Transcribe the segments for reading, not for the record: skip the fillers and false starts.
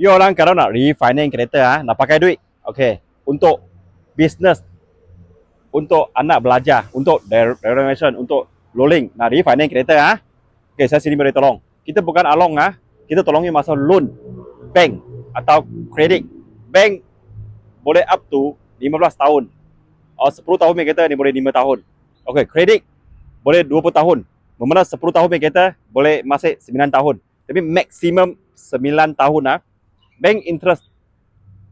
You orang kalau nak refinance kereta nak pakai duit, okey, untuk business, untuk anak belajar, untuk renovation, untuk rolling, nak refinance kereta okey, saya sini boleh tolong. Kita bukan along kita tolongnya masa loan bank atau kredit. Bank boleh up to 15 tahun. 10 tahun punya kereta ni boleh 5 tahun. Okey, kredit boleh 20 tahun. Memang 10 tahun punya kereta boleh masih 9 tahun. Tapi maksimum 9 tahun bank interest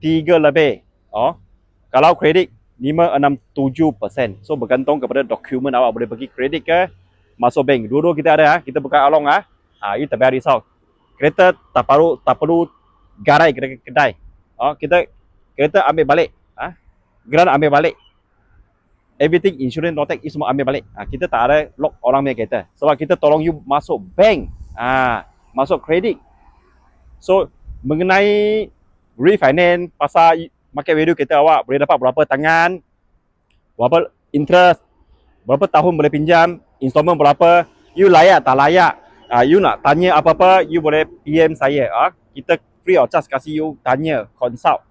3 lebih. Kalau kredit 5, 6, 7%. So bergantung kepada dokumen awak boleh pergi kredit ke masuk bank. Dua-dua kita ada kita bukan along you tak payah risau. Kereta tak perlu garai kedai. Kereta ambil balik. Geran ambil balik. Everything insurance notek semua ambil balik. Kita tak ada lock orang punya kereta. Sebab kita tolong you masuk bank. Masuk kredit. So mengenai refinance pasal market value kereta awak boleh dapat berapa tangan, berapa interest, berapa tahun boleh pinjam, installment berapa, you layak tak layak, you nak tanya apa-apa, you boleh PM saya. Kita free of charge kasih you tanya, consult.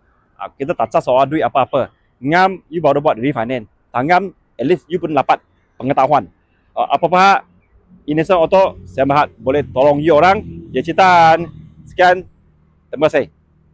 Kita tak charge soal duit apa-apa. Ngam you baru buat refinance. Tanggam at least you pun dapat pengetahuan. Apa-apa Innocent Auto, saya Mahat boleh tolong you orang. Citan. Sekian. Terima kasih.